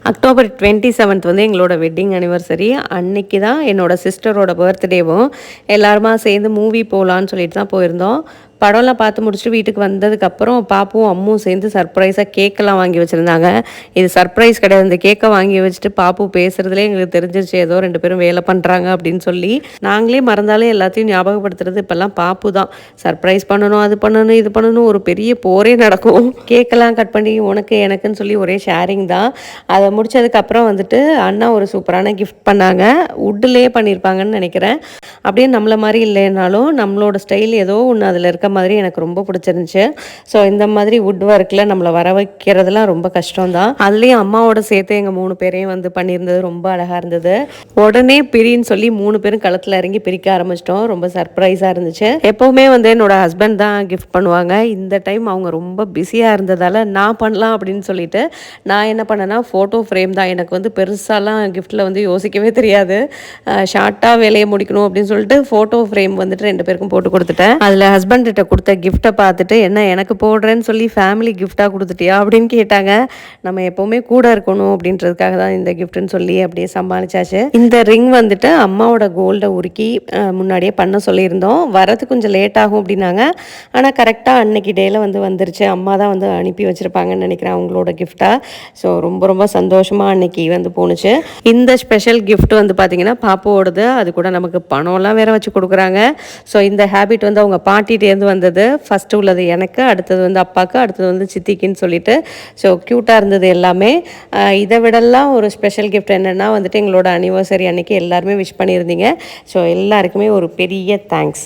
October 27 வந்து எங்களோட wedding anniversary. அன்னைக்கு தான் என்னோட சிஸ்டரோட பர்த்டேவும் எல்லாருமா சேர்ந்து மூவி போகலான்னு சொல்லிட்டு தான் போயிருந்தோம். படம்லாம் பார்த்து முடிச்சுட்டு வீட்டுக்கு வந்ததுக்கப்புறம் பாப்புவும் அம்மும் சேர்ந்து சர்ப்ரைஸாக கேக்கெல்லாம் வாங்கி வச்சுருந்தாங்க. இது சர்ப்ரைஸ் கிடையாது. இந்த கேக்கை வாங்கி வச்சுட்டு பாப்பு பேசுகிறதுலே எங்களுக்கு தெரிஞ்சிருச்சு ஏதோ 2 பேரும் வேலை பண்ணுறாங்க அப்படின்னு சொல்லி. நாங்களே மறந்தாலே எல்லாத்தையும் ஞாபகப்படுத்துறது இப்போல்லாம் பாப்பு தான். சர்ப்ரைஸ் பண்ணணும், அது பண்ணணும், இது பண்ணணும், ஒரு பெரிய போரே நடக்கும். கேக்கெல்லாம் கட் பண்ணி உனக்கு எனக்குன்னு சொல்லி ஒரே ஷேரிங் தான். அதை முடிச்சதுக்கப்புறம் வந்துட்டு அண்ணா ஒரு சூப்பரான கிஃப்ட் பண்ணாங்க. வுட்லேயே பண்ணியிருப்பாங்கன்னு நினைக்கிறேன். அப்படியே நம்மளை மாதிரி இல்லைனாலும் நம்மளோட ஸ்டைல் ஏதோ ஒன்று அதில் இருக்க மாதிரி எனக்கு ரொம்ப பிடிச்சிருந்துச்சு. ஸோ இந்த மாதிரி வுட் ஒர்க்கில் நம்மளை வர வைக்கிறதுலாம் ரொம்ப கஷ்டம்தான். அதுலேயும் அம்மாவோட சேர்த்து எங்கள் 3 பேரையும் வந்து பண்ணியிருந்தது ரொம்ப அழகாக இருந்தது. உடனே பிரின்னு சொல்லி 3 பேரும் களத்தில் இறங்கி பிரிக்க ஆரம்பிச்சிட்டோம். ரொம்ப சர்ப்ரைஸாக இருந்துச்சு. எப்போவுமே வந்து என்னோட ஹஸ்பண்ட் தான் கிஃப்ட் பண்ணுவாங்க. இந்த டைம் அவங்க ரொம்ப பிஸியாக இருந்ததால் நான் பண்ணலாம் அப்படின்னு சொல்லிட்டு நான் என்ன பண்ணேன்னா ஃபோட்டோ ஃப்ரேம் தான். எனக்கு வந்து பெருசாலாம் கிஃப்ட்டில் வந்து யோசிக்கவே தெரியாது. ஷார்ட்டாக வேலையை முடிக்கணும் அப்படின்னு சொல்லிட்டு ஃபோட்டோ ஃப்ரேம் வந்துட்டு 2 பேருக்கும் போட்டு கொடுத்துட்டேன். அதில் ஹஸ்பண்ட்கிட்ட கொடுத்த கிஃப்ட்டை பார்த்துட்டு என்ன எனக்கு போடுறேன்னு சொல்லி ஃபேமிலி கிஃப்டாக கொடுத்துட்டியா அப்படின்னு கேட்டாங்க. நம்ம எப்போவுமே கூட இருக்கணும் அப்படின்றதுக்காக தான் இந்த கிஃப்ட்டுன்னு சொல்லி அப்படியே சமாளிச்சாச்சு. இந்த ரிங் வந்துட்டு அம்மாவோட கோல்டை உருக்கி முன்னாடியே பண்ண சொல்லியிருந்தோம். வரது கொஞ்சம் லேட் ஆகும் அப்படின்னாங்க. ஆனால் கரெக்டாக அன்னைக்கு டேயில் வந்து வந்துருச்சு. அம்மா தான் வந்து அனுப்பி வச்சுருப்பாங்கன்னு நினைக்கிறேன் அவங்களோட கிஃப்டாக. ஸோ ரொம்ப ரொம்ப சந்தோஷமாக அன்னைக்கு வந்து போணுச்சு. இந்த ஸ்பெஷல் கிஃப்ட் வந்து பார்த்திங்கன்னா பாப்பாவோடது. அது கூட நமக்கு பணம்லாம் வேற வச்சு கொடுக்குறாங்க. ஸோ இந்த ஹேபிட் வந்து அவங்க பாட்டிகிட்டேருந்து வந்தது. ஃபஸ்ட்டு உள்ளது எனக்கு, அடுத்தது வந்து அப்பாவுக்கு, அடுத்தது வந்து சித்திக்குன்னு சொல்லிட்டு. ஸோ க்யூட்டாக இருந்தது எல்லாமே. இதை விடலாம் ஒரு ஸ்பெஷல் கிஃப்ட் என்னென்னா வந்துட்டு எங்களோட அனிவர்சரி அன்னைக்கு எல்லாருமே விஷ் பண்ணியிருந்தீங்க. ஸோ எல்லாருக்குமே ஒரு பெரிய தேங்க்ஸ்.